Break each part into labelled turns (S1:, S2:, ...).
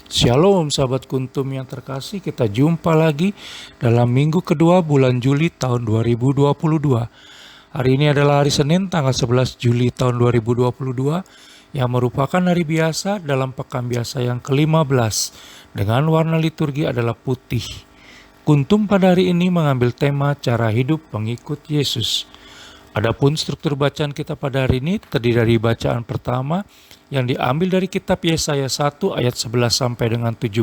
S1: Shalom sahabat Kuntum yang terkasih, kita jumpa lagi dalam minggu kedua bulan Juli tahun 2022. Hari ini adalah hari Senin tanggal 11 Juli tahun 2022 yang merupakan hari biasa dalam pekan biasa yang ke-15 dengan warna liturgi adalah putih. Kuntum pada hari ini mengambil tema cara hidup pengikut Yesus. Adapun struktur bacaan kita pada hari ini terdiri dari bacaan pertama yang diambil dari kitab Yesaya 1 ayat 11 sampai dengan 17.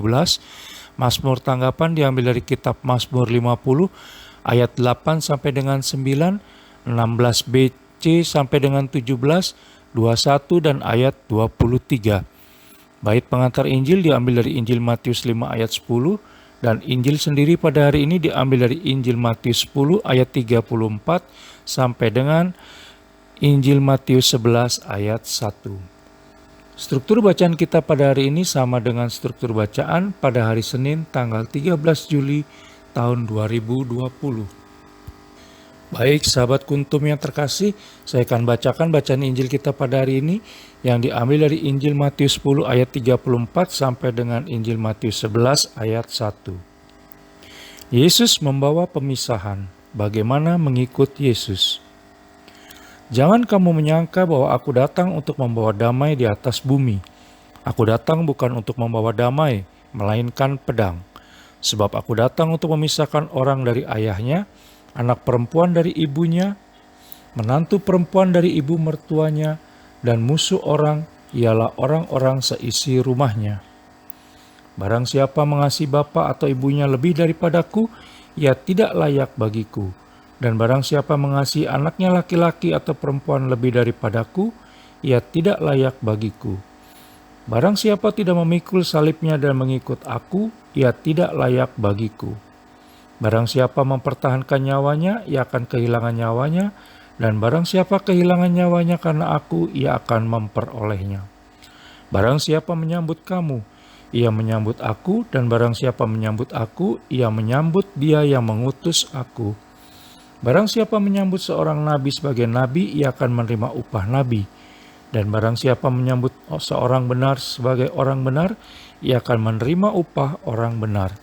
S1: Mazmur tanggapan diambil dari kitab Mazmur 50 ayat 8 sampai dengan 9, 16b-c sampai dengan 17, 21 dan ayat 23. Bait pengantar Injil diambil dari Injil Matius 5 ayat 10 dan Injil sendiri pada hari ini diambil dari Injil Matius 10 ayat 34 sampai dengan Injil Matius 11 ayat 1. Struktur bacaan kita pada hari ini sama dengan struktur bacaan pada hari Senin tanggal 13 Juli tahun 2020. Baik sahabat Kuntum yang terkasih, saya akan bacakan bacaan Injil kita pada hari ini yang diambil dari Injil Matius 10 ayat 34 sampai dengan Injil Matius 11 ayat 1. Yesus membawa pemisahan. Bagaimana mengikut Yesus? Jangan kamu menyangka bahwa aku datang untuk membawa damai di atas bumi. Aku datang bukan untuk membawa damai, melainkan pedang. Sebab aku datang untuk memisahkan orang dari ayahnya, anak perempuan dari ibunya, menantu perempuan dari ibu mertuanya, dan musuh orang ialah orang-orang seisi rumahnya. Barang siapa mengasihi bapa atau ibunya lebih daripadaku, ia tidak layak bagiku. Dan barang siapa mengasihi anaknya laki-laki atau perempuan lebih daripadaku, ia tidak layak bagiku. Barang siapa tidak memikul salibnya dan mengikut aku, ia tidak layak bagiku. Barang siapa mempertahankan nyawanya, ia akan kehilangan nyawanya, dan barang siapa kehilangan nyawanya karena aku, ia akan memperolehnya. Barang siapa menyambut kamu, ia menyambut aku, dan barang siapa menyambut aku, ia menyambut dia yang mengutus aku. Barang siapa menyambut seorang nabi sebagai nabi, ia akan menerima upah nabi. Dan barang siapa menyambut seorang benar sebagai orang benar, ia akan menerima upah orang benar.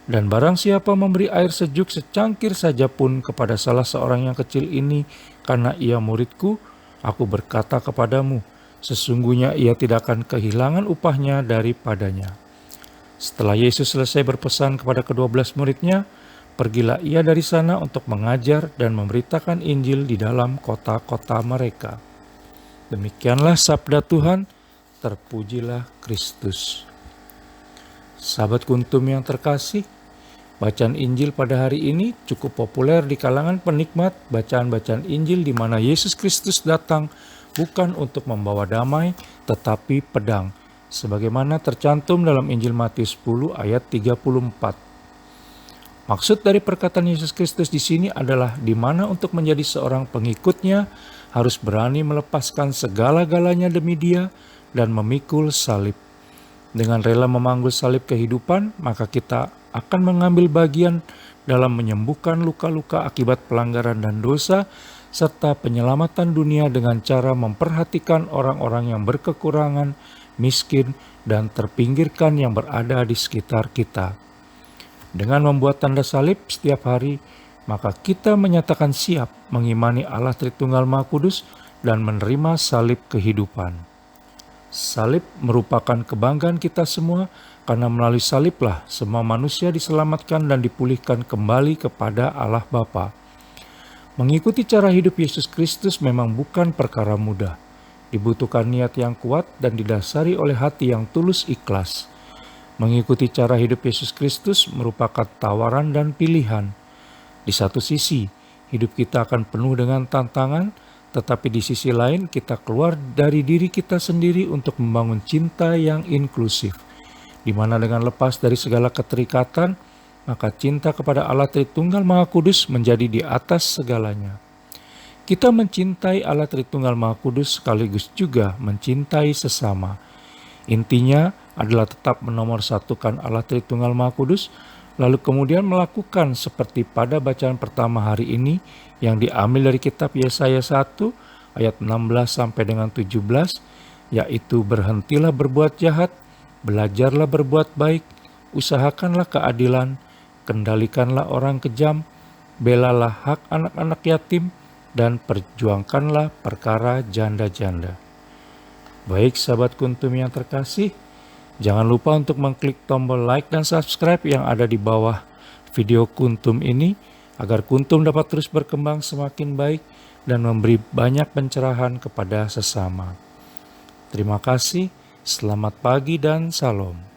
S1: Dan barang siapa memberi air sejuk secangkir saja pun kepada salah seorang yang kecil ini, karena ia muridku, aku berkata kepadamu, sesungguhnya ia tidak akan kehilangan upahnya daripadanya. Setelah Yesus selesai berpesan kepada ke-12 muridnya, pergilah ia dari sana untuk mengajar dan memberitakan Injil di dalam kota-kota mereka. Demikianlah sabda Tuhan, terpujilah Kristus. Sahabat Kuntum yang terkasih, bacaan Injil pada hari ini cukup populer di kalangan penikmat bacaan-bacaan Injil di mana Yesus Kristus datang bukan untuk membawa damai, tetapi pedang, sebagaimana tercantum dalam Injil Matius 10 ayat 34. Maksud dari perkataan Yesus Kristus di sini adalah di mana untuk menjadi seorang pengikutnya harus berani melepaskan segala-galanya demi Dia dan memikul salib. Dengan rela memanggul salib kehidupan, maka kita akan mengambil bagian dalam menyembuhkan luka-luka akibat pelanggaran dan dosa, serta penyelamatan dunia dengan cara memperhatikan orang-orang yang berkekurangan, miskin, dan terpinggirkan yang berada di sekitar kita. Dengan membuat tanda salib setiap hari, maka kita menyatakan siap mengimani Allah Tritunggal Maha Kudus dan menerima salib kehidupan. Salib merupakan kebanggaan kita semua karena melalui saliblah semua manusia diselamatkan dan dipulihkan kembali kepada Allah Bapa. Mengikuti cara hidup Yesus Kristus memang bukan perkara mudah. Dibutuhkan niat yang kuat dan didasari oleh hati yang tulus ikhlas. Mengikuti cara hidup Yesus Kristus merupakan tawaran dan pilihan. Di satu sisi, hidup kita akan penuh dengan tantangan, tetapi di sisi lain kita keluar dari diri kita sendiri untuk membangun cinta yang inklusif, di mana dengan lepas dari segala keterikatan, maka cinta kepada Allah Tritunggal Maha Kudus menjadi di atas segalanya. Kita mencintai Allah Tritunggal Maha Kudus sekaligus juga mencintai sesama. Intinya adalah tetap menomorsatukan Allah Tritunggal Maha Kudus, lalu kemudian melakukan seperti pada bacaan pertama hari ini yang diambil dari kitab Yesaya 1 ayat 16 sampai dengan 17, yaitu berhentilah berbuat jahat, belajarlah berbuat baik, usahakanlah keadilan, kendalikanlah orang kejam, belalah hak anak-anak yatim, dan perjuangkanlah perkara janda-janda. Baik sahabat Kuntum yang terkasih, jangan lupa untuk mengklik tombol like dan subscribe yang ada di bawah video Kuntum ini, agar Kuntum dapat terus berkembang semakin baik dan memberi banyak pencerahan kepada sesama. Terima kasih, selamat pagi dan salam.